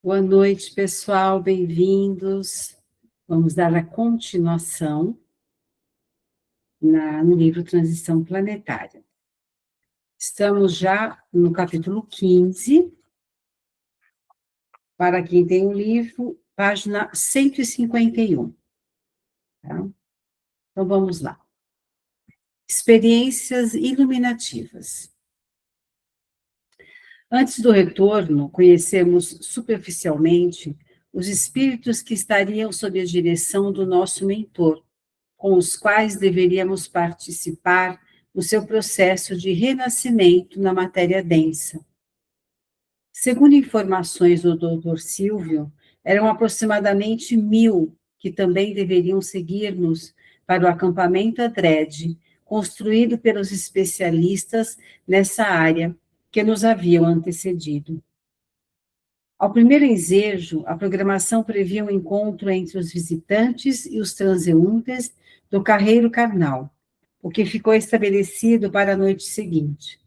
Boa noite, pessoal, bem-vindos. Vamos dar a continuação no livro Transição Planetária. Estamos já no capítulo 15. Para quem tem o livro, página 151. Tá? Então, vamos lá. Experiências iluminativas. Antes do retorno, conhecemos superficialmente os espíritos que estariam sob a direção do nosso mentor, com os quais deveríamos participar no seu processo de renascimento na matéria densa. Segundo informações do Dr. Silvio, eram aproximadamente 1000 que também deveriam seguir-nos para o acampamento Adrede, construído pelos especialistas nessa área que nos haviam antecedido. Ao primeiro ensejo, a programação previa um encontro entre os visitantes e os transeuntes do carreiro carnal, o que ficou estabelecido para a noite seguinte.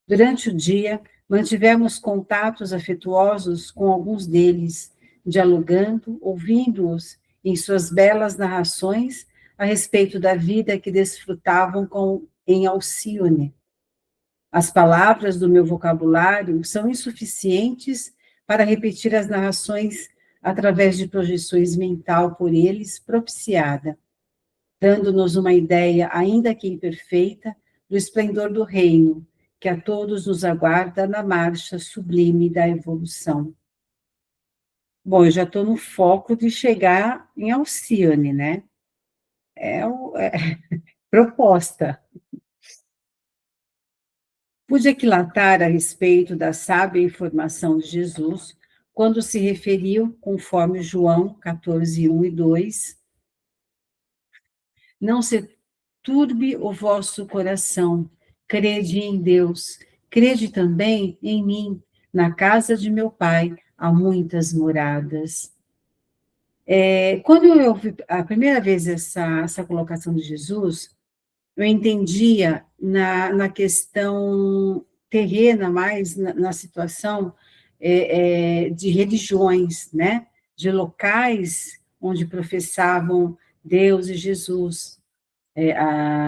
Durante o dia, mantivemos contatos afetuosos com alguns deles, dialogando, ouvindo-os em suas belas narrações a respeito da vida que desfrutavam em Alcione. As palavras do meu vocabulário são insuficientes para repetir as narrações através de projeções mental por eles propiciada, dando-nos uma ideia, ainda que imperfeita, do esplendor do reino, que a todos nos aguarda na marcha sublime da evolução. Bom, eu já estou no foco de chegar em Alcione, né? É proposta. Pude aquilatar a respeito da sábia informação de Jesus, quando se referiu, conforme João 14, 1 e 2, não se turbe o vosso coração, crede em Deus, crede também em mim, na casa de meu Pai há muitas moradas. Quando eu ouvi a primeira vez essa colocação de Jesus, eu entendia na questão terrena, mais na situação de religiões, né? De locais onde professavam Deus e Jesus.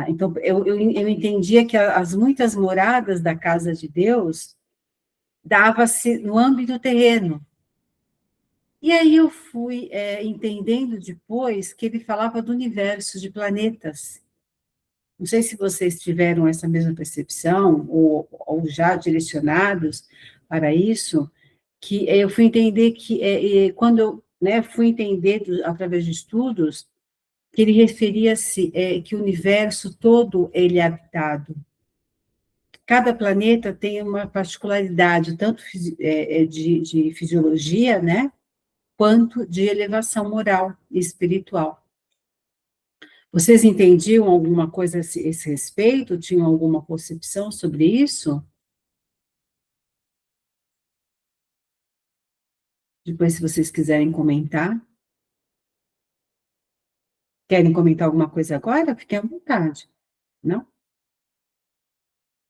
Então, eu entendia que as muitas moradas da casa de Deus dava-se no âmbito terreno. E aí eu fui entendendo depois que ele falava do universo, de planetas. Não sei se vocês tiveram essa mesma percepção, ou já direcionados para isso, que eu fui entender que, quando eu fui entender, através de estudos, que ele referia-se que o universo todo ele é habitado. Cada planeta tem uma particularidade, tanto de fisiologia, né, quanto de elevação moral e espiritual. Vocês entendiam alguma coisa a esse respeito? Tinham alguma concepção sobre isso? Depois, se vocês quiserem comentar. Querem comentar alguma coisa agora? Fiquem à vontade. Não?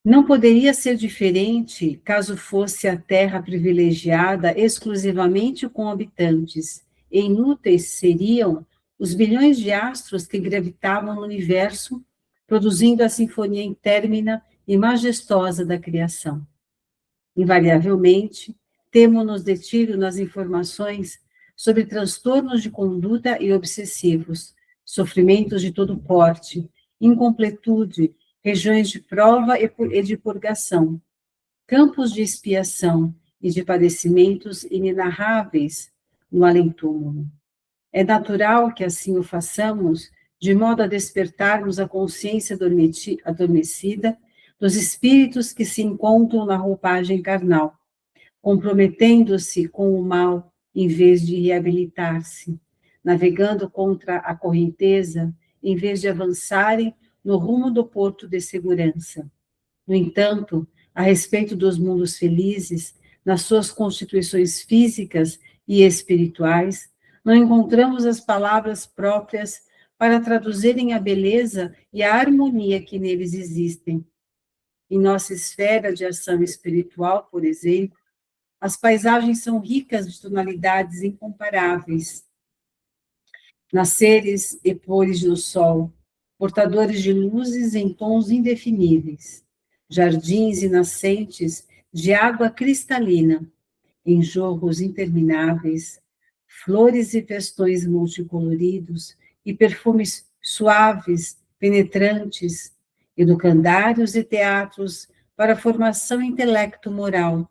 Não poderia ser diferente caso fosse a Terra privilegiada exclusivamente com habitantes. E inúteis seriam os bilhões de astros que gravitavam no universo, produzindo a sinfonia intérmina e majestosa da criação. Invariavelmente, temo-nos detido nas informações sobre transtornos de conduta e obsessivos, sofrimentos de todo porte, incompletude, regiões de prova e de purgação, campos de expiação e de padecimentos inenarráveis no além-túmulo. É natural que assim o façamos, de modo a despertarmos a consciência adormecida dos espíritos que se encontram na roupagem carnal, comprometendo-se com o mal em vez de reabilitar-se, navegando contra a correnteza em vez de avançarem no rumo do porto de segurança. No entanto, a respeito dos mundos felizes, nas suas constituições físicas e espirituais, não encontramos as palavras próprias para traduzirem a beleza e a harmonia que neles existem. Em nossa esfera de ação espiritual, por exemplo, As paisagens são ricas de tonalidades incomparáveis, nasceres e pores do sol, portadores de luzes em tons indefiníveis, jardins e nascentes de água cristalina, em jorros intermináveis, flores e festões multicoloridos e perfumes suaves, penetrantes, educandários e teatros para a formação intelecto-moral,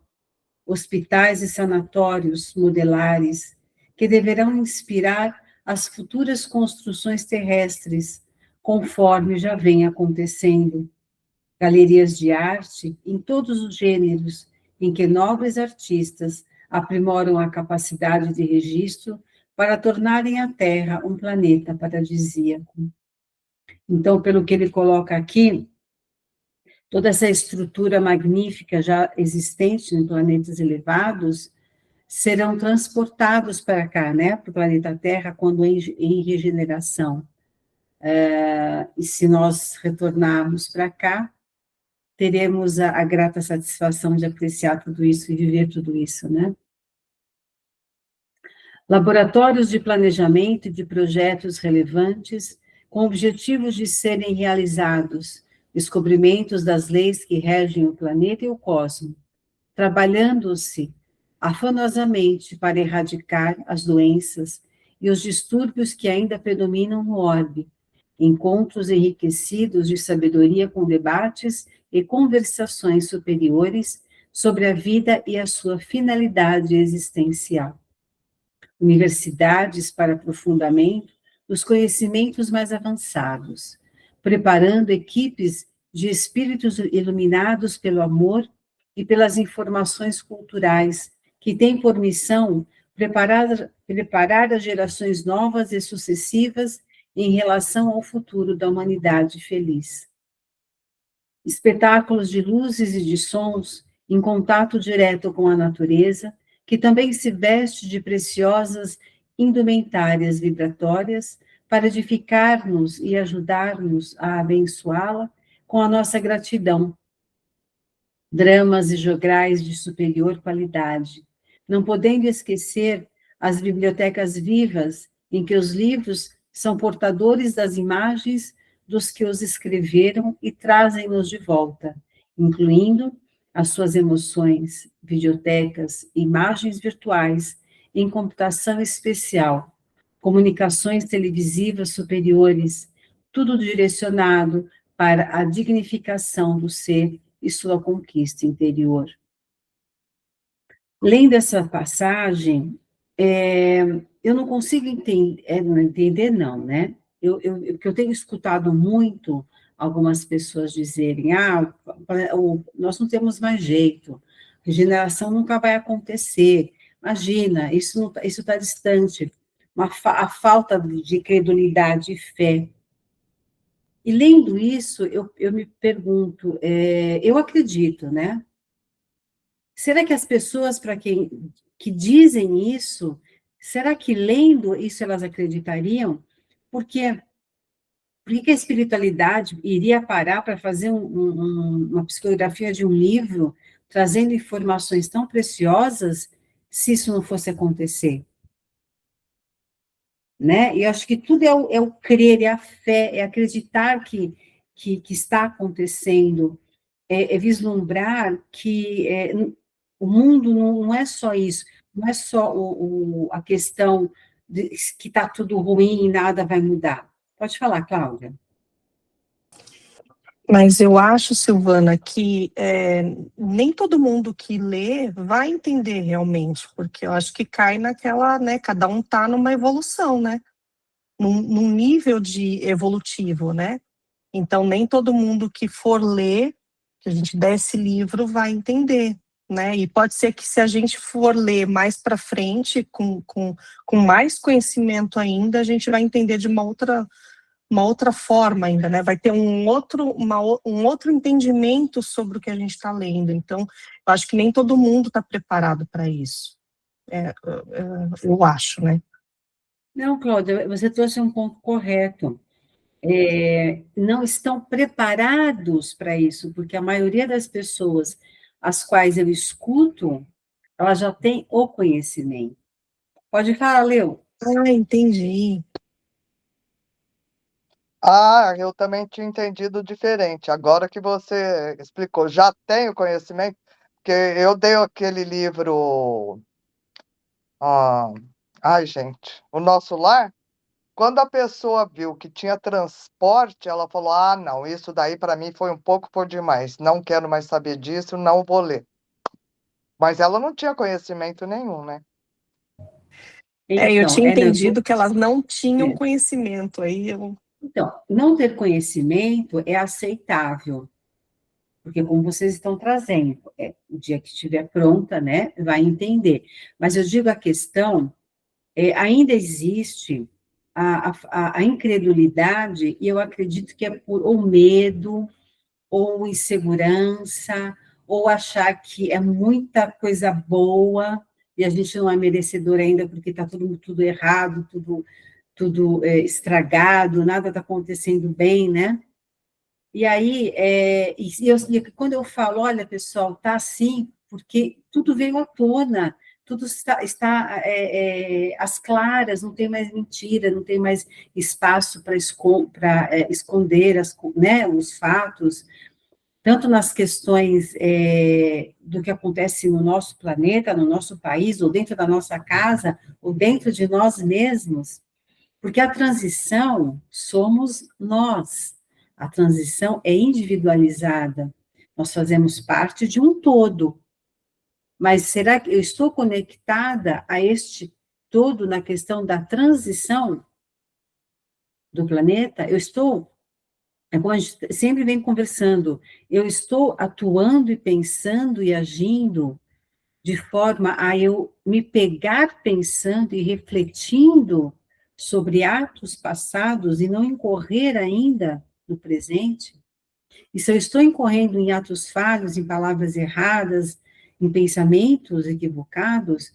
hospitais e sanatórios modelares que deverão inspirar as futuras construções terrestres, conforme já vem acontecendo. Galerias de arte em todos os gêneros, em que nobres artistas aprimoram a capacidade de registro para tornarem a Terra um planeta paradisíaco. Então, pelo que ele coloca aqui, toda essa estrutura magnífica já existente em planetas elevados serão transportados para cá, né, para o planeta Terra, quando em regeneração. E se nós retornarmos para cá, teremos a grata satisfação de apreciar tudo isso e viver tudo isso, né? Laboratórios de planejamento e de projetos relevantes, com objetivos de serem realizados, descobrimentos das leis que regem o planeta e o cosmos, trabalhando-se afanosamente para erradicar as doenças e os distúrbios que ainda predominam no orbe, encontros enriquecidos de sabedoria com debates e conversações superiores sobre a vida e a sua finalidade existencial. Universidades para aprofundamento dos conhecimentos mais avançados, preparando equipes de espíritos iluminados pelo amor e pelas informações culturais, que têm por missão preparar as gerações novas e sucessivas em relação ao futuro da humanidade feliz. Espetáculos de luzes e de sons em contato direto com a natureza, que também se veste de preciosas indumentárias vibratórias para edificar-nos e ajudar-nos a abençoá-la com a nossa gratidão. Dramas e jograis de superior qualidade, não podendo esquecer as bibliotecas vivas, em que os livros são portadores das imagens dos que os escreveram e trazem-nos de volta, incluindo as suas emoções, videotecas, imagens virtuais em computação especial, comunicações televisivas superiores, tudo direcionado para a dignificação do ser e sua conquista interior. Lendo essa passagem, eu não consigo entender, não, né? Porque eu tenho escutado muito algumas pessoas dizerem, nós não temos mais jeito, regeneração nunca vai acontecer, imagina, isso está distante, a falta de credulidade e fé. E lendo isso, eu me pergunto, eu acredito, né? Será que as pessoas para quem que dizem isso, será que lendo isso elas acreditariam? Porque por que a espiritualidade iria parar para fazer uma psicografia de um livro, trazendo informações tão preciosas, se isso não fosse acontecer? Né? E eu acho que tudo é o crer, é a fé, é acreditar que está acontecendo, é vislumbrar que o mundo não é só isso, não é só a questão de que está tudo ruim e nada vai mudar. Pode falar, Cláudia. Mas eu acho, Silvana, que nem todo mundo que lê vai entender realmente, porque eu acho que cai naquela, né, cada um está numa evolução, né, num nível de evolutivo, né, então nem todo mundo que for ler, que a gente der esse livro, vai entender, né, e pode ser que se a gente for ler mais para frente, com mais conhecimento ainda, a gente vai entender de uma outra forma ainda, né? Vai ter um outro entendimento sobre o que a gente está lendo. Então, eu acho que nem todo mundo está preparado para isso. Eu acho, né? Não, Cláudia, você trouxe um ponto correto. Não estão preparados para isso, porque a maioria das pessoas as quais eu escuto ela já tem o conhecimento. Pode falar, Leo. Ah, entendi. Ah, eu também tinha entendido diferente. Agora que você explicou, já tenho conhecimento, porque eu dei aquele livro. ah, Ai, gente, O Nosso Lar. Quando a pessoa viu que tinha transporte, ela falou: ah, não, isso daí para mim foi um pouco por demais. Não quero mais saber disso, não vou ler. Mas ela não tinha conhecimento nenhum, né? Eu Então, tinha não, entendido que elas não tinham é. conhecimento, aí eu... Então, não ter conhecimento é aceitável, porque como vocês estão trazendo, o dia que estiver pronta, né, vai entender. Mas eu digo a questão, ainda existe a incredulidade, e eu acredito que é por ou medo, ou insegurança, ou achar que é muita coisa boa, e a gente não é merecedor ainda, porque está tudo errado, tudo estragado, nada está acontecendo bem, né? E aí, quando eu falo, olha, pessoal, tá assim, porque tudo veio à tona, tudo está às claras, não tem mais mentira, não tem mais espaço para esconder né, os fatos, tanto nas questões do que acontece no nosso planeta, no nosso país, ou dentro da nossa casa, ou dentro de nós mesmos, porque a transição somos nós. A transição é individualizada. Nós fazemos parte de um todo. Mas será que eu estou conectada a este todo na questão da transição do planeta? Eu estou, como a gente sempre vem conversando, eu estou atuando e pensando e agindo de forma a eu me pegar pensando e refletindo sobre atos passados e não incorrer ainda no presente? E se eu estou incorrendo em atos falhos, em palavras erradas, em pensamentos equivocados,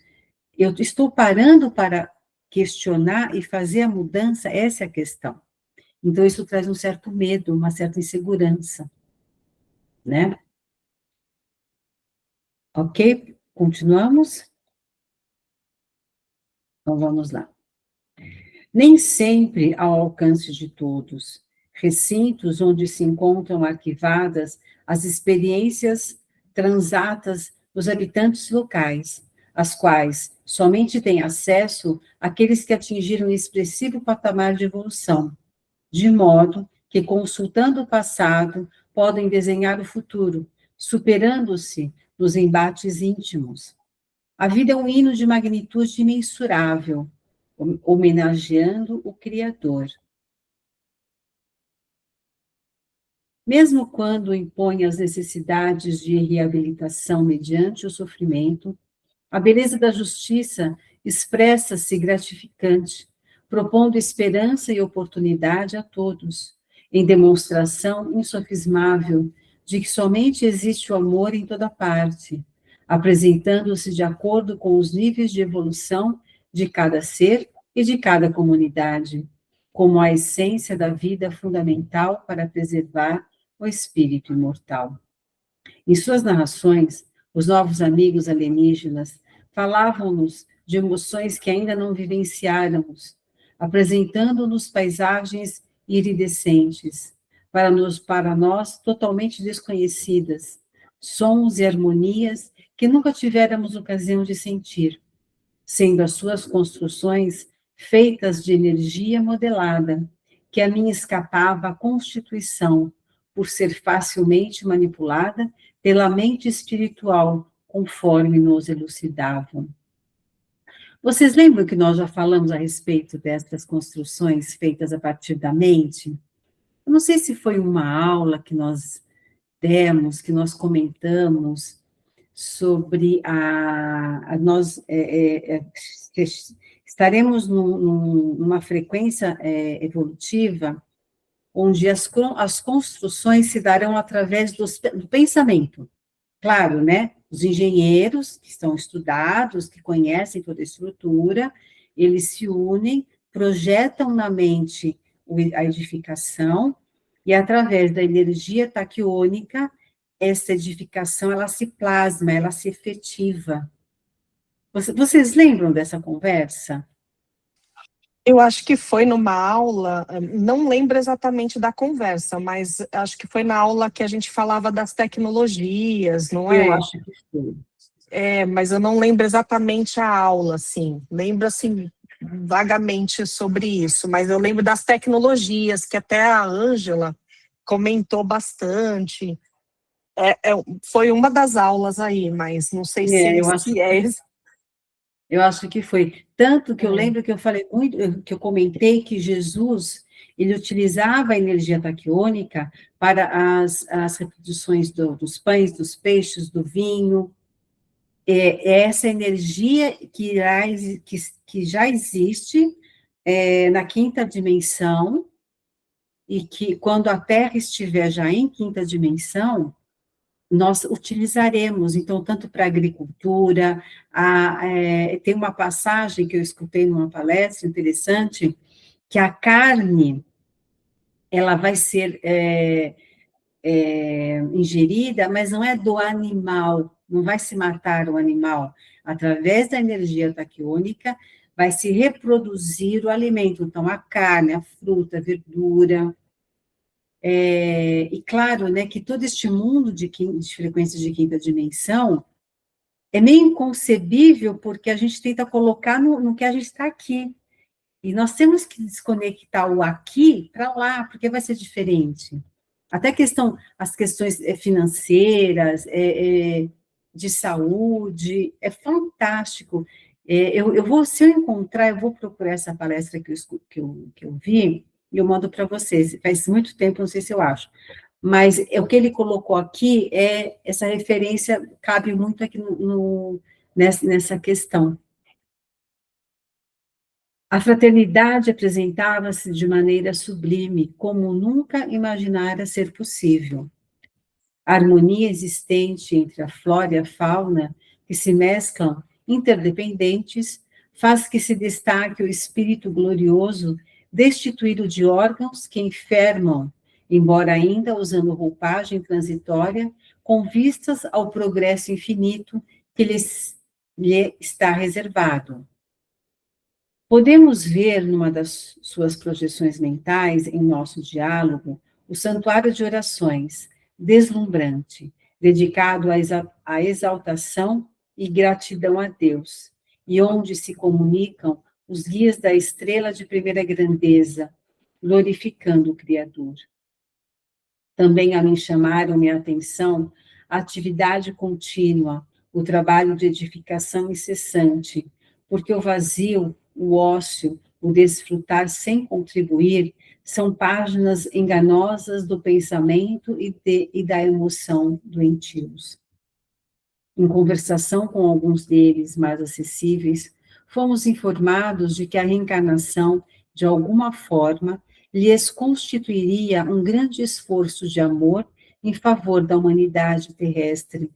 eu estou parando para questionar e fazer a mudança? Essa é a questão. Então, isso traz um certo medo, uma certa insegurança, né? Ok? Continuamos? Então, vamos lá. Nem sempre ao alcance de todos. Recintos onde se encontram arquivadas as experiências transatas dos habitantes locais, às quais somente têm acesso aqueles que atingiram um expressivo patamar de evolução, de modo que, consultando o passado, podem desenhar o futuro, superando-se nos embates íntimos. A vida é um hino de magnitude imensurável, homenageando o Criador. Mesmo quando impõe as necessidades de reabilitação mediante o sofrimento, a beleza da justiça expressa-se gratificante, propondo esperança e oportunidade a todos, em demonstração insofismável de que somente existe o amor em toda parte, apresentando-se de acordo com os níveis de evolução de cada ser e de cada comunidade, como a essência da vida fundamental para preservar o espírito imortal. Em suas narrações, os novos amigos alienígenas falavam-nos de emoções que ainda não vivenciáramos, apresentando-nos paisagens iridescentes, para nós totalmente desconhecidas, sons e harmonias que nunca tivéramos ocasião de sentir, sendo as suas construções feitas de energia modelada, que a mim escapava à constituição, por ser facilmente manipulada pela mente espiritual, conforme nos elucidavam. Vocês lembram que nós já falamos a respeito dessas construções feitas a partir da mente? Eu não sei se foi uma aula que nós demos, que nós comentamos sobre nós estaremos numa frequência evolutiva onde as construções se darão através do pensamento. Claro, né? Os engenheiros que estão estudados, que conhecem toda a estrutura, eles se unem, projetam na mente a edificação, e através da energia taquiônica, essa edificação, ela se plasma, ela se efetiva. Vocês lembram dessa conversa? Eu acho que foi numa aula, não lembro exatamente da conversa, mas acho que foi na aula que a gente falava das tecnologias, não Eu é? acho que foi. Mas eu não lembro exatamente a aula, assim. Lembro, assim, vagamente sobre isso, mas eu lembro das tecnologias, que até a Ângela comentou bastante. Foi uma das aulas aí, mas não sei se, Eu acho se é esse. Eu acho que foi. Tanto que eu É. lembro que eu falei muito, que eu comentei que Jesus, ele utilizava a energia taquiônica para as reproduções dos pães, dos peixes, do vinho. É essa energia que já existe na quinta dimensão, e que quando a Terra estiver já em quinta dimensão, nós utilizaremos, então, tanto para a agricultura, tem uma passagem que eu escutei numa palestra interessante, que a carne, ela vai ser ingerida, mas não é do animal, não vai se matar o animal, através da energia taquiônica, vai se reproduzir o alimento, então, a carne, a fruta, a verdura, e claro, né, que todo este mundo de frequências de quinta dimensão é meio inconcebível porque a gente tenta colocar no que a gente está aqui. E nós temos que desconectar o aqui para lá, porque vai ser diferente. Até as questões financeiras, de saúde, é fantástico. Se eu encontrar, eu vou procurar essa palestra que eu vi, e eu mando para vocês. Faz muito tempo, não sei se eu acho. Mas o que ele colocou aqui essa referência cabe muito aqui nessa questão. A fraternidade apresentava-se de maneira sublime, como nunca imaginara ser possível. A harmonia existente entre a flora e a fauna, que se mesclam interdependentes, faz que se destaque o espírito glorioso, destituído de órgãos que enfermam, embora ainda usando roupagem transitória, com vistas ao progresso infinito que lhe está reservado. Podemos ver numa das suas projeções mentais, em nosso diálogo, o santuário de orações, deslumbrante, dedicado à exaltação e gratidão a Deus, e onde se comunicam os guias da estrela de primeira grandeza, glorificando o Criador. Também a mim chamaram minha atenção a atividade contínua, o trabalho de edificação incessante, porque o vazio, o ócio, o desfrutar sem contribuir, são páginas enganosas do pensamento e da emoção doentios. Em conversação com alguns deles mais acessíveis, fomos informados de que a reencarnação, de alguma forma, lhes constituiria um grande esforço de amor em favor da humanidade terrestre,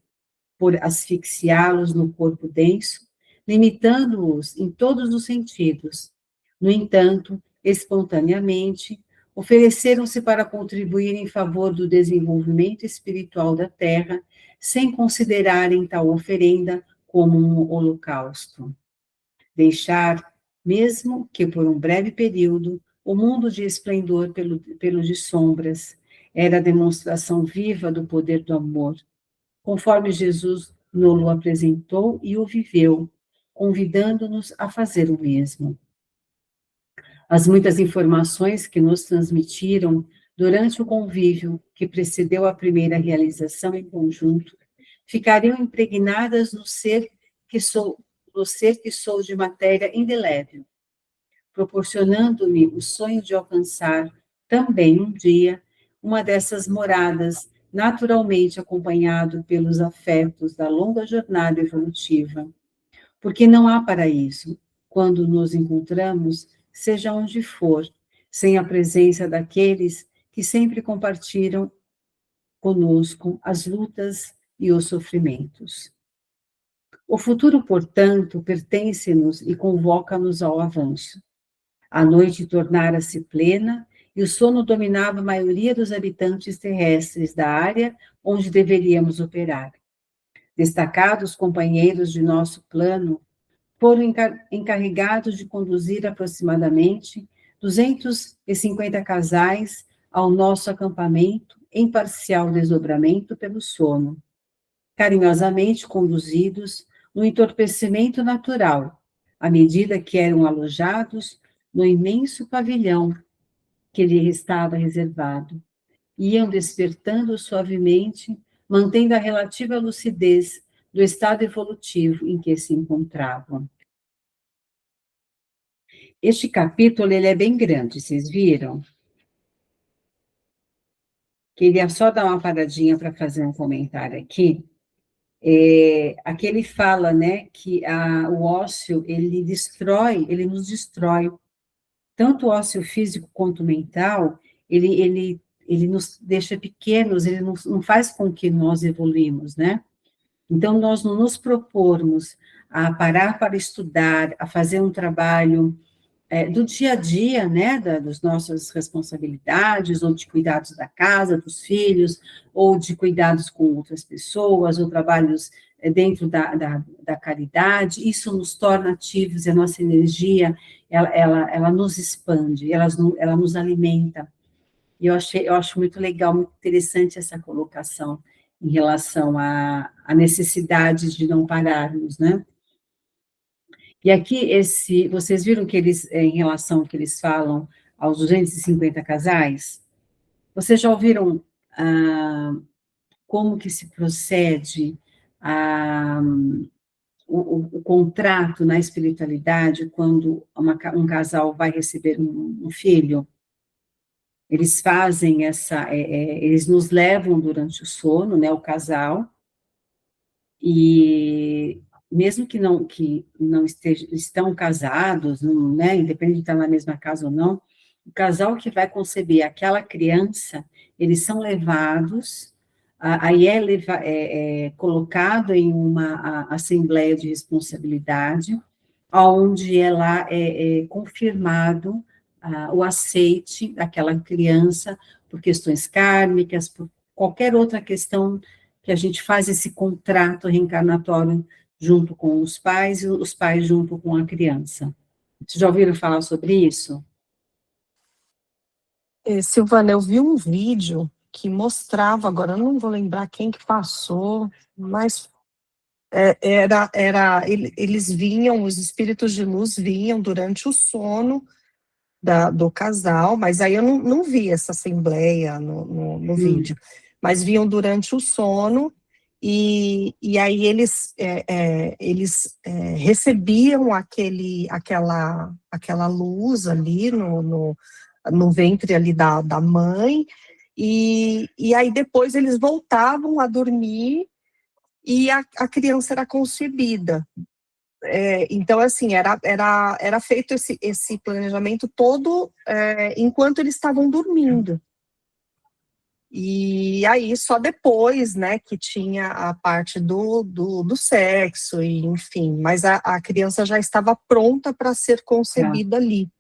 por asfixiá-los no corpo denso, limitando-os em todos os sentidos. No entanto, espontaneamente, ofereceram-se para contribuir em favor do desenvolvimento espiritual da Terra, sem considerarem tal oferenda como um holocausto. Deixar, mesmo que por um breve período, o mundo de esplendor pelo de sombras, era a demonstração viva do poder do amor, conforme Jesus nos apresentou e o viveu, convidando-nos a fazer o mesmo. As muitas informações que nos transmitiram durante o convívio que precedeu a primeira realização em conjunto ficariam impregnadas no ser que sou de matéria indelével, proporcionando-me o sonho de alcançar também um dia uma dessas moradas, naturalmente acompanhado pelos afetos da longa jornada evolutiva. Porque não há paraíso quando nos encontramos, seja onde for, sem a presença daqueles que sempre compartilham conosco as lutas e os sofrimentos. O futuro, portanto, pertence-nos e convoca-nos ao avanço. A noite tornara-se plena e o sono dominava a maioria dos habitantes terrestres da área onde deveríamos operar. Destacados companheiros de nosso plano, foram encarregados de conduzir aproximadamente 250 casais ao nosso acampamento em parcial desdobramento pelo sono, carinhosamente conduzidos no entorpecimento natural, à medida que eram alojados no imenso pavilhão que lhe estava reservado. Iam despertando suavemente, mantendo a relativa lucidez do estado evolutivo em que se encontravam. Este capítulo ele é bem grande, vocês viram? Queria só dar uma paradinha para fazer um comentário aqui. Aqui ele fala, né, que o ócio, ele nos destrói. Tanto o ócio físico quanto o mental, ele nos deixa pequenos, ele não faz com que nós evoluímos, né? Então, nós não nos propormos a parar para estudar, a fazer um trabalho do dia a dia, né, das nossas responsabilidades, ou de cuidados da casa, dos filhos, ou de cuidados com outras pessoas, ou trabalhos dentro da caridade, isso nos torna ativos, e a nossa energia, ela nos expande, ela nos alimenta. E eu acho muito legal, muito interessante essa colocação em relação à necessidade de não pararmos, né? E aqui, vocês viram que eles, em relação ao que eles falam aos 250 casais, vocês já ouviram como que se procede o contrato na espiritualidade quando um casal vai receber um filho? Eles fazem eles nos levam durante o sono, né, o casal, e mesmo que não estão casados, não, né, independente de estar na mesma casa ou não, o casal que vai conceber aquela criança, eles são levados, aí é colocado em uma assembleia de responsabilidade, onde é confirmado o aceite daquela criança por questões kármicas, por qualquer outra questão que a gente faz esse contrato reencarnatório junto com os pais e os pais junto com a criança. Vocês já ouviram falar sobre isso? Silvana, eu vi um vídeo que mostrava, agora eu não vou lembrar quem que passou, mas eles vinham, os espíritos de luz vinham durante o sono do casal, mas aí eu não vi essa assembleia no vídeo, mas vinham durante o sono, e aí eles recebiam aquela luz ali no ventre ali da mãe, e aí depois eles voltavam a dormir e a criança era concebida. Então, assim, era feito esse planejamento todo enquanto eles estavam dormindo. E aí, só depois, né, que tinha a parte do sexo, e, enfim, mas a criança já estava pronta para ser concebida ali.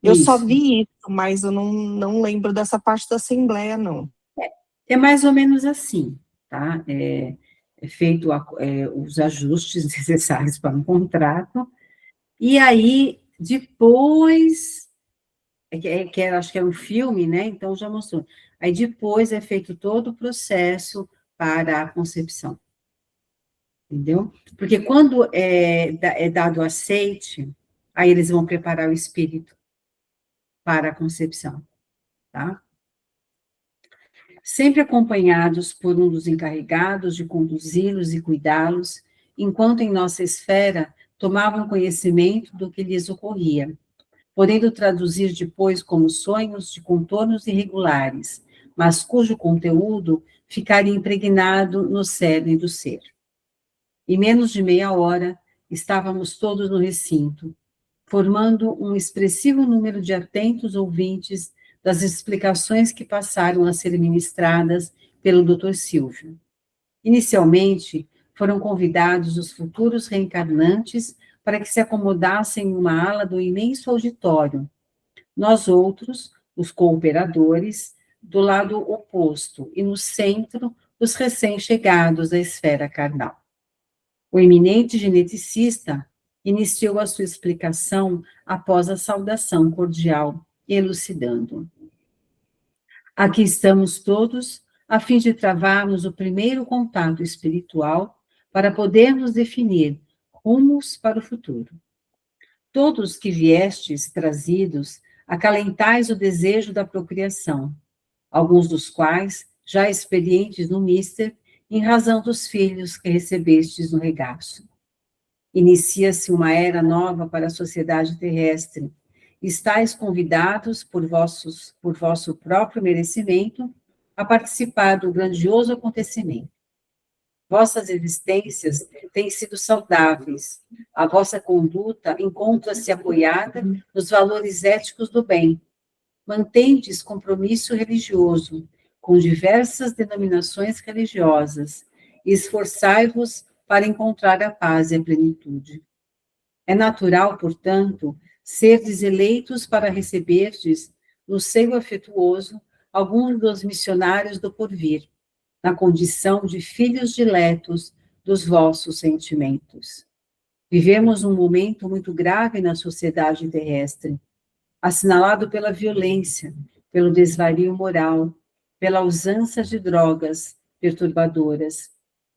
Eu só vi isso, mas eu não lembro dessa parte da assembleia, não. É mais ou menos assim, tá? É feito os ajustes necessários para um contrato, e aí, depois, acho que é um filme, né? Então já mostrou. Aí depois é feito todo o processo para a concepção. Entendeu? Porque quando é dado aceite, aí eles vão preparar o espírito para a concepção, tá? Sempre acompanhados por um dos encarregados de conduzi-los e cuidá-los, enquanto em nossa esfera tomavam conhecimento do que lhes ocorria, podendo traduzir depois como sonhos de contornos irregulares, mas cujo conteúdo ficaria impregnado no cerne do ser. Em menos de meia hora, estávamos todos no recinto, formando um expressivo número de atentos ouvintes das explicações que passaram a ser ministradas pelo Dr. Silvio. Inicialmente, foram convidados os futuros reencarnantes para que se acomodassem em uma ala do imenso auditório. Nós outros, os cooperadores, do lado oposto, e no centro, os recém-chegados da esfera carnal. O eminente geneticista iniciou a sua explicação após a saudação cordial, elucidando. Aqui estamos todos, a fim de travarmos o primeiro contato espiritual para podermos definir rumos para o futuro. Todos que viestes trazidos, acalentais o desejo da procriação, alguns dos quais já experientes no mister, em razão dos filhos que recebestes no regaço. Inicia-se uma era nova para a sociedade terrestre. Estais convidados por vosso próprio merecimento a participar do grandioso acontecimento. Vossas existências têm sido saudáveis. A vossa conduta encontra-se apoiada nos valores éticos do bem. Mantendes compromisso religioso com diversas denominações religiosas e esforçai-vos para encontrar a paz e a plenitude. É natural, portanto, serdes eleitos para receberdes no seio afetuoso alguns dos missionários do porvir, na condição de filhos diletos dos vossos sentimentos. Vivemos um momento muito grave na sociedade terrestre, assinalado pela violência, pelo desvario moral, pela usança de drogas perturbadoras,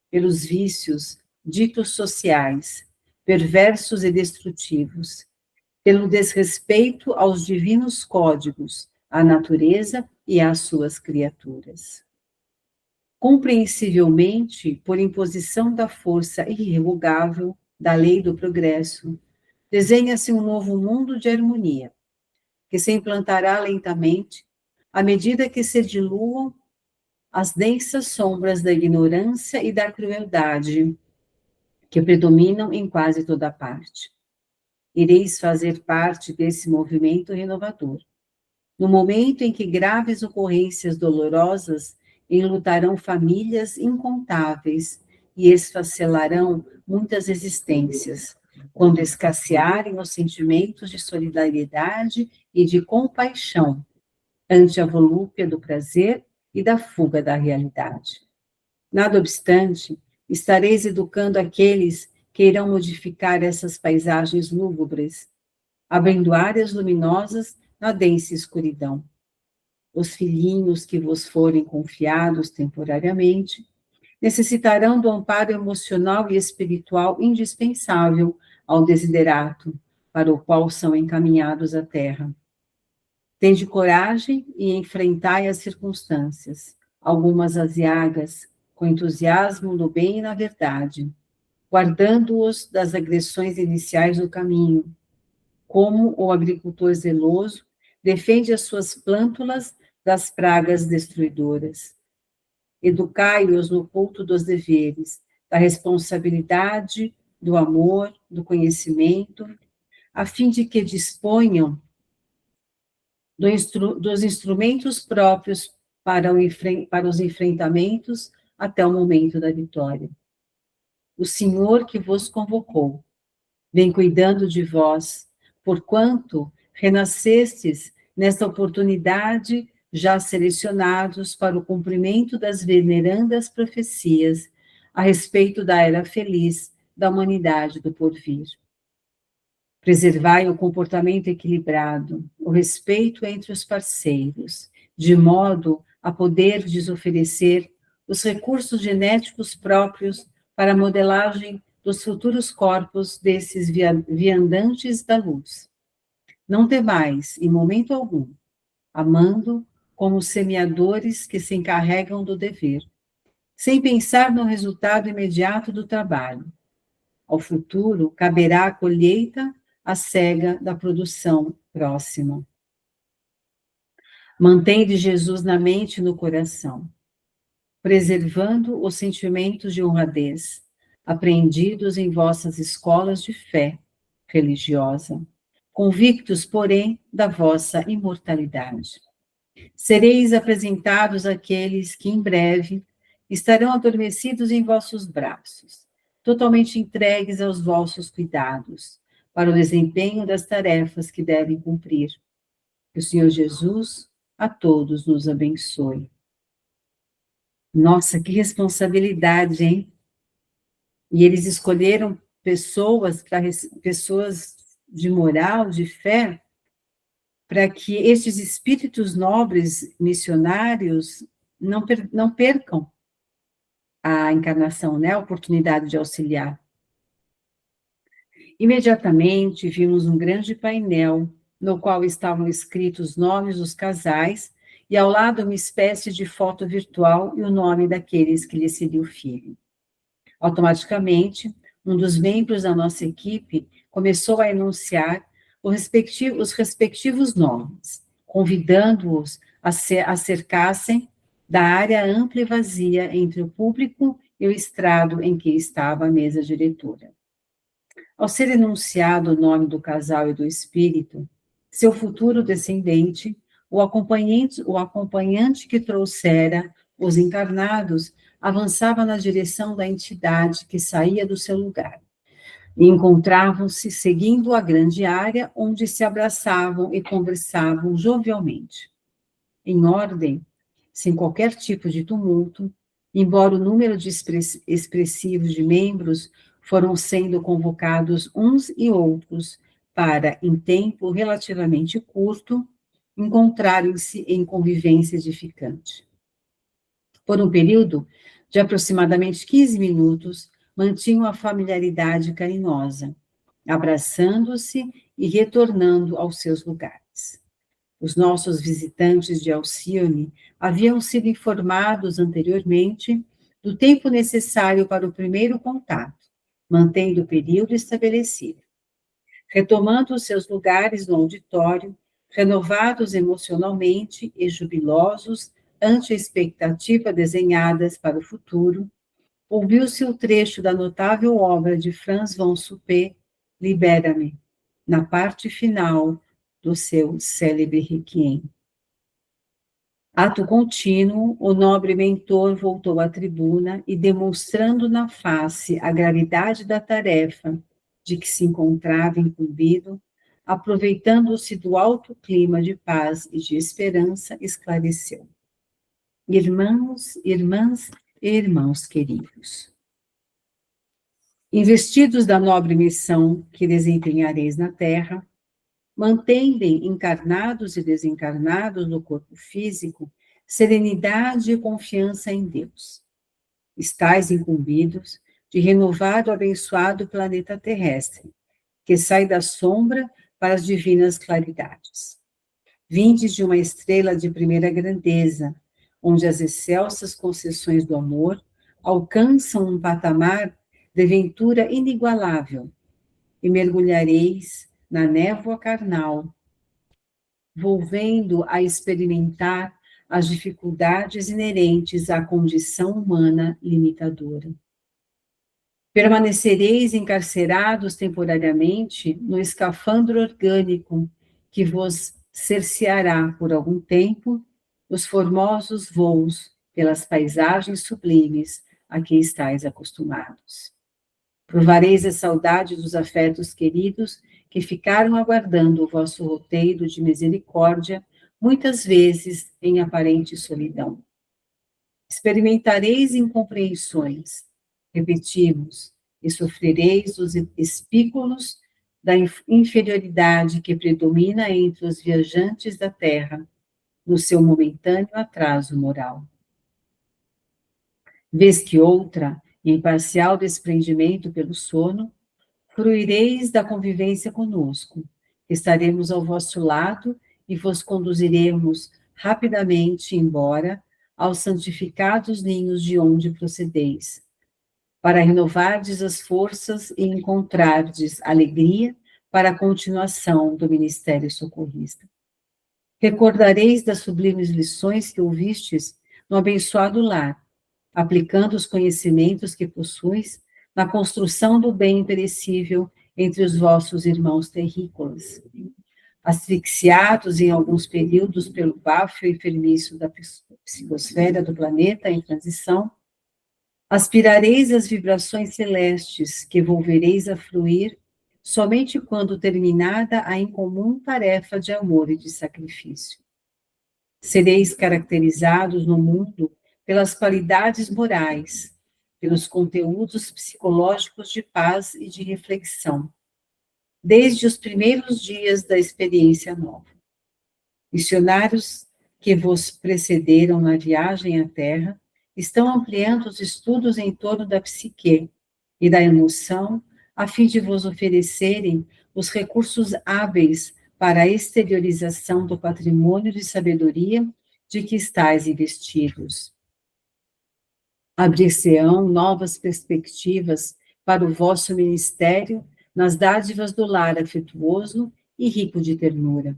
pelos vícios ditos sociais, perversos e destrutivos, pelo desrespeito aos divinos códigos, à natureza e às suas criaturas. Compreensivelmente, por imposição da força irrevogável da lei do progresso, desenha-se um novo mundo de harmonia, que se implantará lentamente à medida que se diluam as densas sombras da ignorância e da crueldade que predominam em quase toda parte. Ireis fazer parte desse movimento renovador. No momento em que graves ocorrências dolorosas enlutarão famílias incontáveis e esfacelarão muitas existências, quando escassearem os sentimentos de solidariedade e de compaixão ante a volúpia do prazer e da fuga da realidade. Nada obstante, estareis educando aqueles que irão modificar essas paisagens lúgubres, abrindo áreas luminosas na densa escuridão. Os filhinhos que vos forem confiados temporariamente necessitarão do amparo emocional e espiritual indispensável ao desiderato para o qual são encaminhados à terra. Tende coragem e enfrentai as circunstâncias, algumas aziagas, com entusiasmo no bem e na verdade, guardando-os das agressões iniciais do caminho, como o agricultor zeloso defende as suas plântulas das pragas destruidoras. Educai-os no culto dos deveres, da responsabilidade, do amor, do conhecimento, a fim de que disponham dos instrumentos próprios para os enfrentamentos até o momento da vitória. O Senhor que vos convocou, vem cuidando de vós, porquanto renascestes nesta oportunidade, já selecionados para o cumprimento das venerandas profecias a respeito da era feliz da humanidade do porvir. Preservai o comportamento equilibrado, o respeito entre os parceiros, de modo a poderdes oferecer os recursos genéticos próprios para a modelagem dos futuros corpos desses viandantes da luz. Não temais, em momento algum, amando como semeadores que se encarregam do dever, sem pensar no resultado imediato do trabalho. Ao futuro caberá a colheita, a cega da produção próxima. Mantende Jesus na mente e no coração, preservando os sentimentos de honradez, apreendidos em vossas escolas de fé religiosa, convictos, porém, da vossa imortalidade. Sereis apresentados àqueles que, em breve, estarão adormecidos em vossos braços, totalmente entregues aos vossos cuidados, para o desempenho das tarefas que devem cumprir. Que o Senhor Jesus a todos nos abençoe. Nossa, que responsabilidade, hein? E eles escolheram pessoas, pessoas de moral, de fé, para que estes espíritos nobres missionários não percam a encarnação, né, a oportunidade de auxiliar. Imediatamente vimos um grande painel, no qual estavam escritos os nomes dos casais, e ao lado uma espécie de foto virtual e o nome daqueles que lhe seria o filho. Automaticamente, um dos membros da nossa equipe começou a enunciar os respectivos nomes, convidando-os a cercassem da área ampla e vazia entre o público e o estrado em que estava a mesa diretora. Ao ser enunciado o nome do casal e do espírito, seu futuro descendente, o acompanhante que trouxera os encarnados avançava na direção da entidade que saía do seu lugar. E encontravam-se seguindo a grande área onde se abraçavam e conversavam jovialmente. Em ordem, sem qualquer tipo de tumulto, embora o número de expressivo de membros foram sendo convocados uns e outros para, em tempo relativamente curto, encontrarem-se em convivência edificante. Por um período de aproximadamente 15 minutos, mantinham a familiaridade carinhosa, abraçando-se e retornando aos seus lugares. Os nossos visitantes de Alcione haviam sido informados anteriormente do tempo necessário para o primeiro contato, mantendo o período estabelecido. Retomando os seus lugares no auditório, renovados emocionalmente e jubilosos ante a expectativa desenhadas para o futuro, ouviu-se o trecho da notável obra de Franz von Suppé, Libera-me, na parte final do seu célebre Requiem. Ato contínuo, o nobre mentor voltou à tribuna e, demonstrando na face a gravidade da tarefa de que se encontrava incumbido, aproveitando-se do alto clima de paz e de esperança, esclareceu: irmãos, irmãs e irmãos queridos, investidos da nobre missão que desempenhareis na terra, mantendem encarnados e desencarnados no corpo físico serenidade e confiança em Deus. Estais incumbidos de renovar o abençoado planeta terrestre, que sai da sombra para as divinas claridades. Vindes de uma estrela de primeira grandeza, onde as excelsas concessões do amor alcançam um patamar de ventura inigualável, e mergulhareis na névoa carnal, volvendo a experimentar as dificuldades inerentes à condição humana limitadora. Permanecereis encarcerados temporariamente no escafandro orgânico que vos cerceará por algum tempo os formosos voos pelas paisagens sublimes a que estáis acostumados. Provareis a saudade dos afetos queridos que ficaram aguardando o vosso roteiro de misericórdia, muitas vezes em aparente solidão. Experimentareis incompreensões, repetimos, e sofrereis os espículos da inferioridade que predomina entre os viajantes da terra, no seu momentâneo atraso moral. Vez que outra, em parcial desprendimento pelo sono, fruireis da convivência conosco, estaremos ao vosso lado e vos conduziremos rapidamente embora aos santificados ninhos de onde procedeis, para renovardes as forças e encontrardes alegria para a continuação do ministério socorrista. Recordareis das sublimes lições que ouvistes no abençoado lar, aplicando os conhecimentos que possuis na construção do bem perecível entre os vossos irmãos terrícolas. Asfixiados em alguns períodos pelo bafo enfermiço da psicosfera do planeta em transição, aspirareis as vibrações celestes que volvereis a fluir somente quando terminada a incomum tarefa de amor e de sacrifício. Sereis caracterizados no mundo pelas qualidades morais, pelos conteúdos psicológicos de paz e de reflexão, desde os primeiros dias da experiência nova. Missionários que vos precederam na viagem à Terra estão ampliando os estudos em torno da psique e da emoção, a fim de vos oferecerem os recursos hábeis para a exteriorização do patrimônio de sabedoria de que estáis investidos. Abrir-se-ão novas perspectivas para o vosso ministério nas dádivas do lar afetuoso e rico de ternura.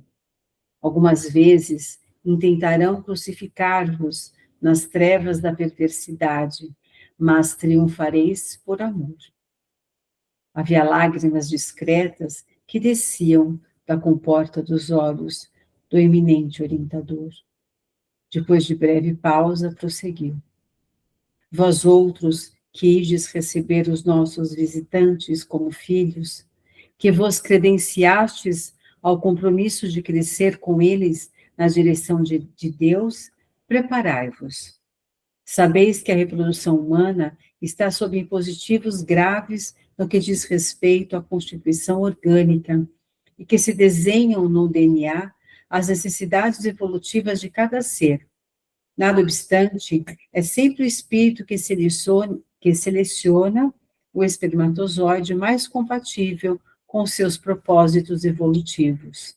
Algumas vezes intentarão crucificar-vos nas trevas da perversidade, mas triunfareis por amor. Havia lágrimas discretas que desciam da comporta dos olhos do eminente orientador. Depois de breve pausa, prosseguiu. Vós outros que ides receber os nossos visitantes como filhos, que vos credenciastes ao compromisso de crescer com eles na direção de Deus, preparai-vos. Sabeis que a reprodução humana está sob impositivos graves no que diz respeito à constituição orgânica e que se desenham no DNA as necessidades evolutivas de cada ser. Nada obstante, é sempre o espírito que seleciona o espermatozoide mais compatível com seus propósitos evolutivos.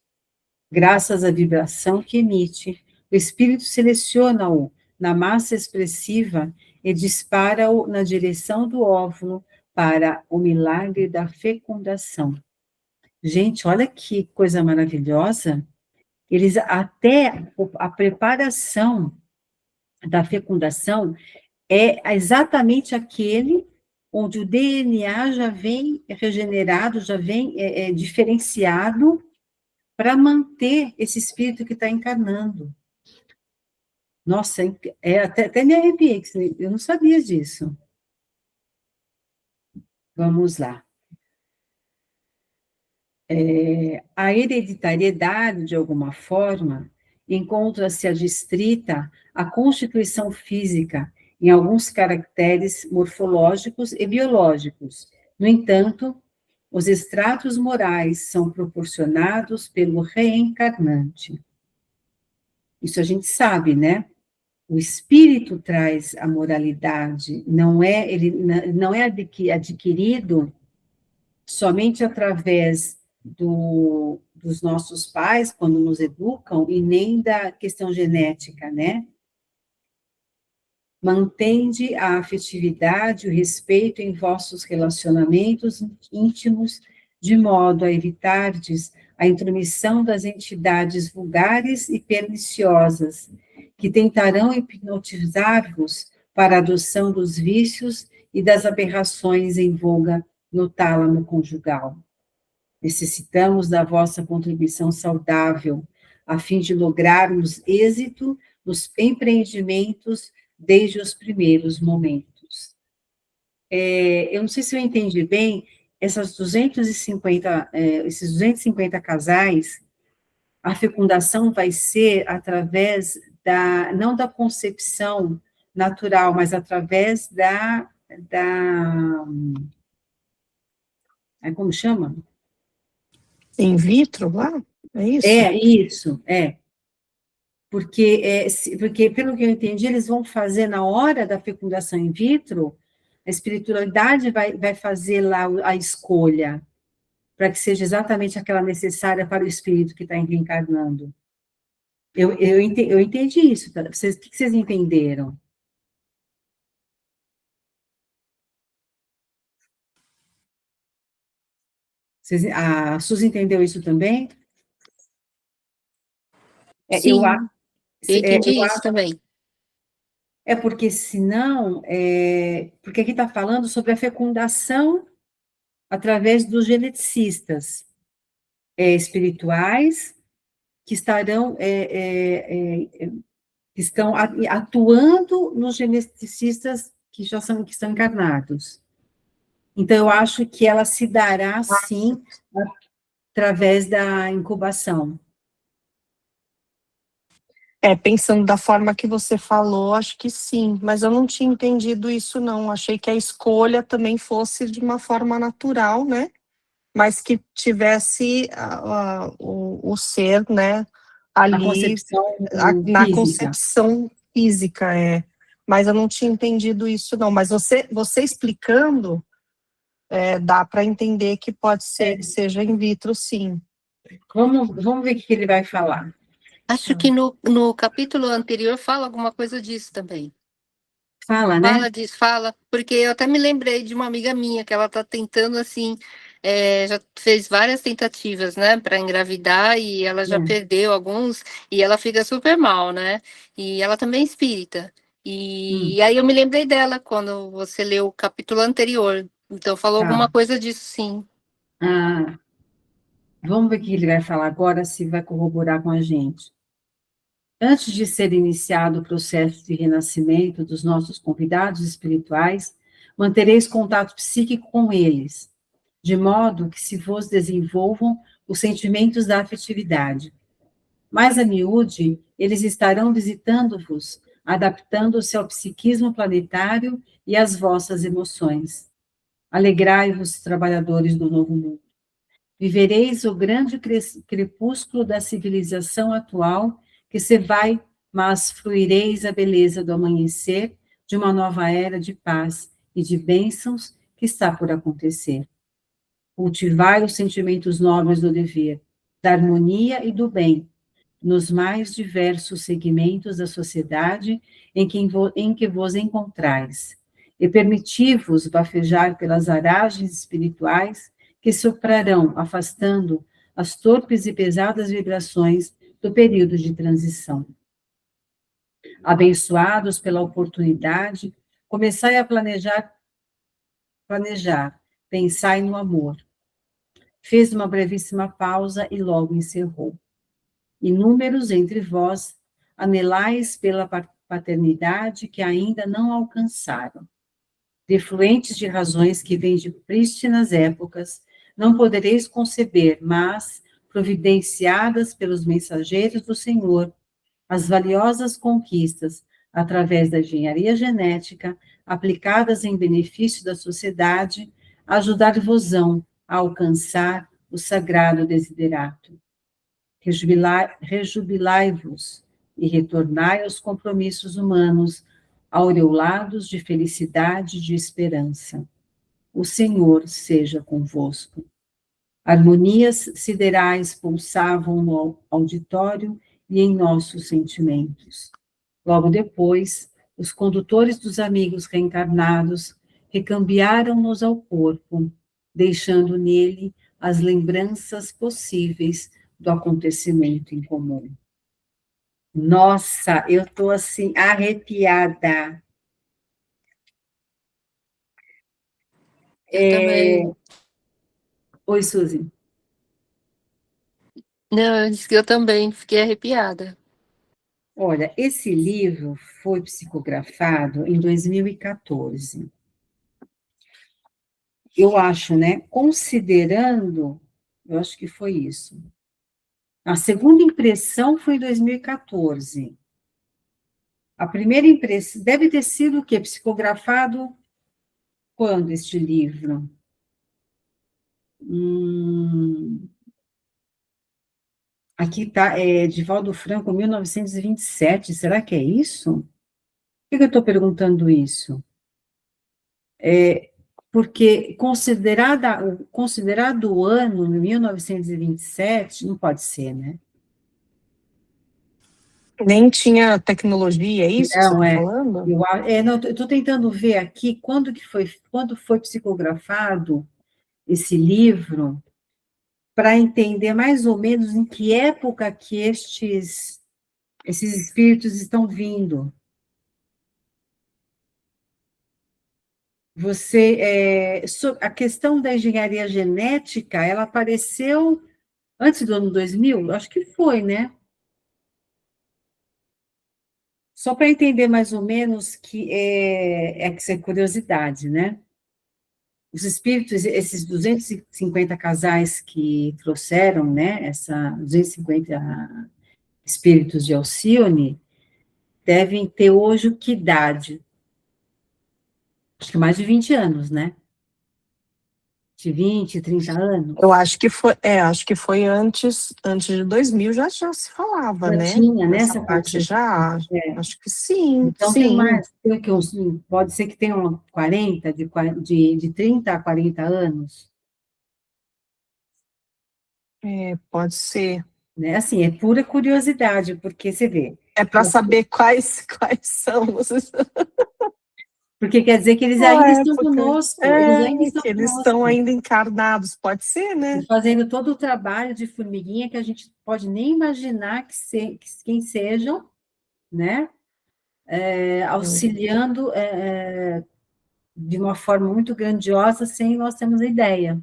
Graças à vibração que emite, o espírito seleciona-o na massa expressiva e dispara-o na direção do óvulo para o milagre da fecundação. Gente, olha que coisa maravilhosa. Eles até a preparação da fecundação é exatamente aquele onde o DNA já vem regenerado, já vem diferenciado para manter esse espírito que está encarnando. Nossa, até me arrepiei, eu não sabia disso. Vamos lá. A hereditariedade, de alguma forma, encontra-se adstrita à constituição física, em alguns caracteres morfológicos e biológicos. No entanto, os extratos morais são proporcionados pelo reencarnante. Isso a gente sabe, né? O espírito traz a moralidade, ele não é adquirido somente através dos nossos pais, quando nos educam, e nem da questão genética, né? Mantende a afetividade, o respeito em vossos relacionamentos íntimos, de modo a evitardes a intromissão das entidades vulgares e perniciosas, que tentarão hipnotizar-vos para a adoção dos vícios e das aberrações em voga no tálamo conjugal. Necessitamos da vossa contribuição saudável, a fim de lograrmos êxito nos empreendimentos desde os primeiros momentos. Eu não sei se eu entendi bem, esses 250 casais, a fecundação vai ser através não da concepção natural, mas através como chama? In vitro lá? É isso? Isso. Porque, pelo que eu entendi, eles vão fazer na hora da fecundação in vitro, a espiritualidade vai fazer lá a escolha, para que seja exatamente aquela necessária para o espírito que está reencarnando. Eu entendi isso. Tá? O que vocês entenderam? A Suzy entendeu isso também? Sim, eu entendi isso também. Porque senão, porque aqui está falando sobre a fecundação através dos geneticistas espirituais que estarão que estão atuando nos geneticistas que estão encarnados. Então, eu acho que ela se dará, sim, através da incubação. Pensando da forma que você falou, acho que sim, mas eu não tinha entendido isso não, achei que a escolha também fosse de uma forma natural, né, mas que tivesse o ser, né, A ali, concepção na física. concepção física, mas eu não tinha entendido isso não, mas você explicando, dá para entender que pode ser que seja in vitro, sim. Vamos ver o que ele vai falar. Acho que no capítulo anterior fala alguma coisa disso também. Fala, né? Fala disso, fala, porque eu até me lembrei de uma amiga minha que ela tá tentando assim, já fez várias tentativas, né, para engravidar e ela já perdeu alguns e ela fica super mal, né? E ela também é espírita. E aí eu me lembrei dela quando você leu o capítulo anterior. Então falou alguma Tá. coisa disso, sim. Ah, vamos ver o que ele vai falar agora, se vai corroborar com a gente. Antes de ser iniciado o processo de renascimento dos nossos convidados espirituais, mantereis contato psíquico com eles, de modo que se vos desenvolvam os sentimentos da afetividade. Mais a miúde, eles estarão visitando-vos, adaptando-se ao psiquismo planetário e às vossas emoções. Alegrai-vos, trabalhadores do novo mundo. Vivereis o grande crepúsculo da civilização atual, que se vai, mas fruireis a beleza do amanhecer de uma nova era de paz e de bênçãos que está por acontecer. Cultivai os sentimentos nobres do dever, da harmonia e do bem, nos mais diversos segmentos da sociedade em que vos encontrais, e permiti-vos bafejar pelas aragens espirituais que soprarão, afastando as torpes e pesadas vibrações do período de transição. Abençoados pela oportunidade, começai a planejar, pensai no amor. Fez uma brevíssima pausa e logo encerrou. Inúmeros entre vós anelais pela paternidade que ainda não alcançaram. Defluentes de razões que vêm de prístinas épocas, não podereis conceber, mas, providenciadas pelos mensageiros do Senhor, as valiosas conquistas, através da engenharia genética, aplicadas em benefício da sociedade, ajudar-vos-ão a alcançar o sagrado desiderato. Rejubilai-vos e retornai aos compromissos humanos, aureolados de felicidade e de esperança. O Senhor seja convosco. Harmonias siderais pulsavam no auditório e em nossos sentimentos. Logo depois, os condutores dos amigos reencarnados recambiaram-nos ao corpo, deixando nele as lembranças possíveis do acontecimento em comum. Nossa, eu estou assim, arrepiada. Eu também. Oi, Suzy. Não, eu disse que eu também fiquei arrepiada. Olha, esse livro foi psicografado em 2014. Eu acho, né? Considerando, eu acho que foi isso. A segunda impressão foi em 2014. A primeira impressão deve ter sido o quê? Psicografado quando este livro? Aqui está, Divaldo Franco, 1927. Será que é isso? Por que eu estou perguntando isso? Porque considerado o ano 1927, não pode ser, né? Nem tinha tecnologia, é isso que você Não, está falando? eu estou tentando ver aqui quando foi psicografado esse livro, para entender mais ou menos em que época que esses espíritos estão vindo. A questão da engenharia genética, ela apareceu antes do ano 2000? Acho que foi, né? Só para entender mais ou menos que que isso é curiosidade, né? Os espíritos, esses 250 casais que trouxeram, né? 250 espíritos de Alcione devem ter hoje que idade? Acho que mais de 20 anos, né? De 20, 30 anos. Eu acho que foi antes de 2000 já se falava, Já né? tinha, né, Nessa essa parte concepção. já, É. acho que sim, Então, tem sim. mais, tem que pode ser que tenha 40, de 30 a 40 anos, Pode ser. né? Assim, é pura curiosidade, porque você vê, É para saber quais são os. porque quer dizer que eles Qual ainda estão época? conosco, eles ainda estão Que eles estão conosco, ainda encarnados, pode ser, e né? fazendo todo o trabalho de formiguinha que a gente pode nem imaginar quem sejam, né? Auxiliando de uma forma muito grandiosa, sem nós termos ideia.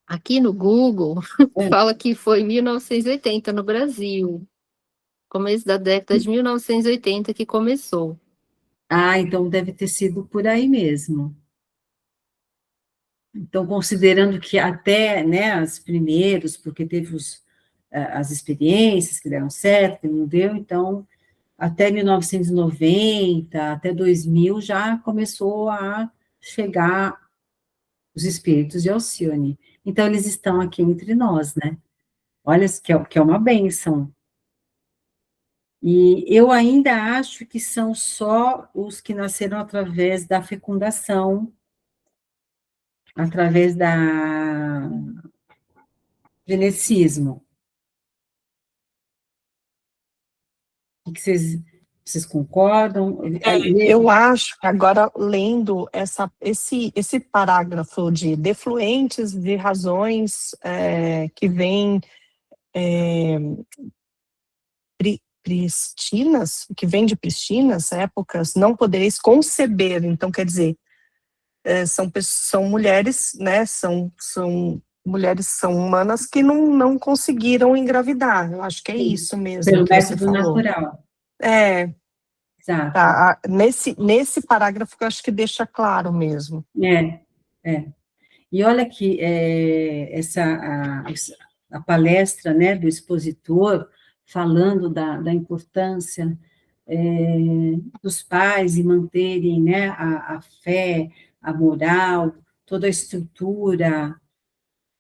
Aqui no Google É. fala que foi 1980 no Brasil, começo da década de 1980 que começou. Ah, então deve ter sido por aí mesmo. Então, considerando que até, né, as primeiros, porque teve as experiências que deram certo, que não deu, então, até 1990, até 2000, já começou a chegar os espíritos de Alcione. Então, eles estão aqui entre nós, né? Olha, que é uma bênção. E eu ainda acho que são só os que nasceram através da fecundação, através da genecismo. O que vocês concordam? Eu acho, agora lendo esse parágrafo de defluentes de razões que vêm pristinas, que vem de pristinas épocas, não podereis conceber. Então, quer dizer, são mulheres, né? São mulheres, são humanas que não conseguiram engravidar. Eu acho que é isso mesmo Pelo que você método falou. natural. É, Exato. nesse parágrafo que eu acho que deixa claro mesmo. É. E olha que a palestra, né, do expositor, falando da importância dos pais em manterem, né, a fé, a moral, toda a estrutura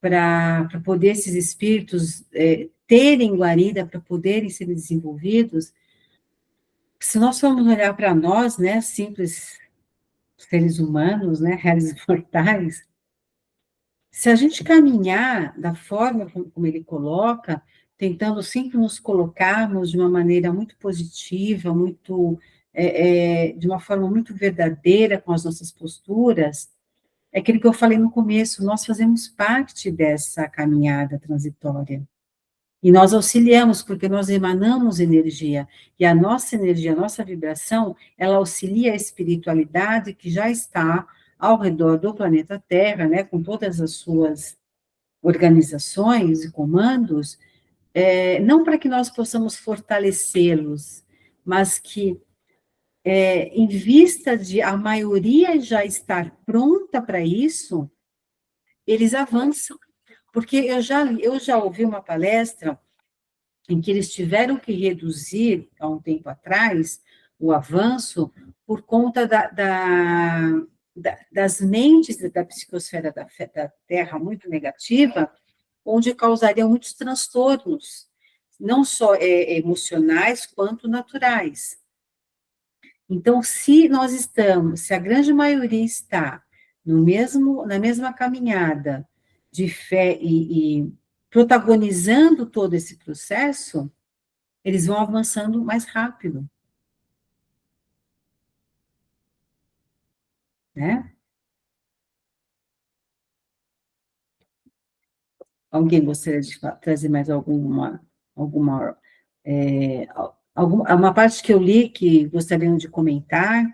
para poder esses espíritos terem guarida, para poderem ser desenvolvidos. Se nós formos olhar para nós, né, simples seres humanos, né, réis mortais, se a gente caminhar da forma como ele coloca, tentando sempre nos colocarmos de uma maneira muito positiva, de uma forma muito verdadeira com as nossas posturas, é aquilo que eu falei no começo, nós fazemos parte dessa caminhada transitória. E nós auxiliamos, porque nós emanamos energia, e a nossa energia, a nossa vibração, ela auxilia a espiritualidade que já está ao redor do planeta Terra, né, com todas as suas organizações e comandos, não para que nós possamos fortalecê-los, mas que, em vista de a maioria já estar pronta para isso, eles avançam. Porque eu já ouvi uma palestra em que eles tiveram que reduzir, há um tempo atrás, o avanço por conta das mentes da psicosfera da Terra muito negativa, onde causariam muitos transtornos, não só emocionais, quanto naturais. Então, se a grande maioria está na mesma caminhada de fé e protagonizando todo esse processo, eles vão avançando mais rápido, né? Alguém gostaria de trazer mais alguma, uma parte que eu li que gostariam de comentar?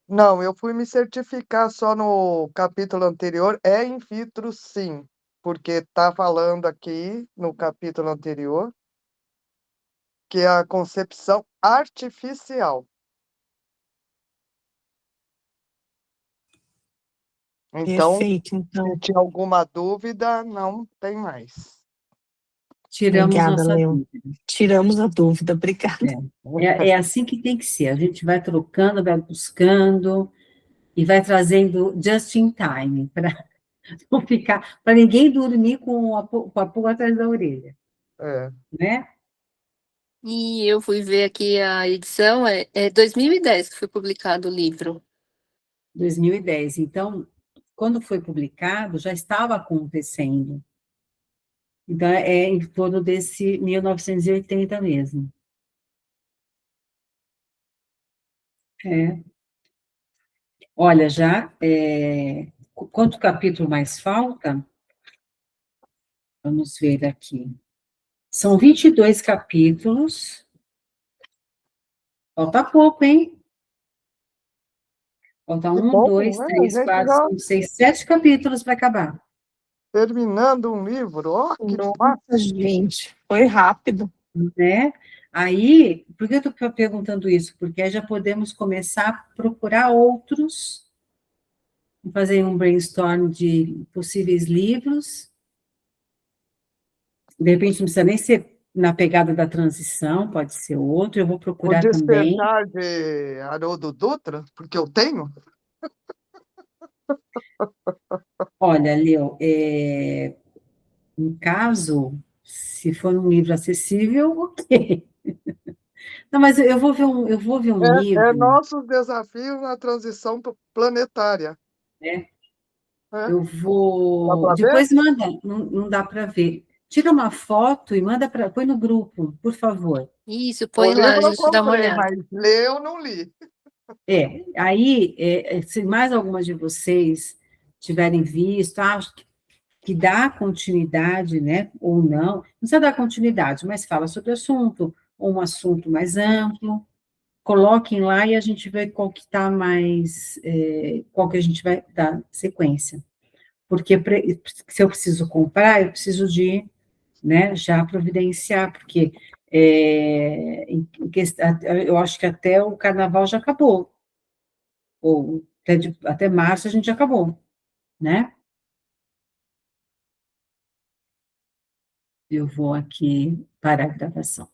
Não, eu fui me certificar só no capítulo anterior, é in vitro sim, porque está falando aqui no capítulo anterior que é a concepção artificial. Então, Perfeito, então. se tinha alguma dúvida, não tem mais. tiramos Obrigada, nossa Leo. dúvida. Tiramos a dúvida, obrigada. É assim que tem que ser. A gente vai trocando, vai buscando e vai trazendo just in time, para não ficar, para ninguém dormir com a pulga atrás da orelha, É. né? E eu fui ver aqui a edição, é 2010 que foi publicado o livro. 2010. Então, quando foi publicado, já estava acontecendo. Então, é em torno desse 1980 mesmo. É. Olha, quanto capítulo mais falta? Vamos ver aqui. São 22 capítulos. Falta pouco, hein? Falta Que 1, bom, 2, né? A 3, gente 4, já 5, 6, 7 capítulos para acabar. terminando um livro, ó, que Nossa, gente, foi rápido. Né? Aí, por que eu estou perguntando isso? Porque aí já podemos começar a procurar outros, fazer um brainstorm de possíveis livros. De repente, não precisa nem ser na pegada da transição, pode ser outro. Eu vou o procurar também. Despertar de Haroldo Dutra, porque eu tenho. Olha, Leo, no caso, se for um livro acessível, ok. Não, mas eu vou ver um É livro, nossos desafios na transição planetária. né? É. Eu Dá vou. para ver? Depois manda, não dá para ver. Tira uma foto e manda para. Põe no grupo, por favor. Isso, O põe lá, a livro eu gente dá uma comprei, olhada. mas ler eu não li. Aí, se mais algumas de vocês tiverem visto, acho que dá continuidade, né? Ou não precisa dar continuidade, mas fala sobre o assunto, ou um assunto mais amplo. Coloquem lá e a gente vê qual que está mais, qual que a gente vai dar sequência. Porque se eu preciso comprar, eu preciso de, né, já providenciar, porque eu acho que até o carnaval já acabou, ou até março a gente já acabou, né? Eu vou aqui parar a gravação.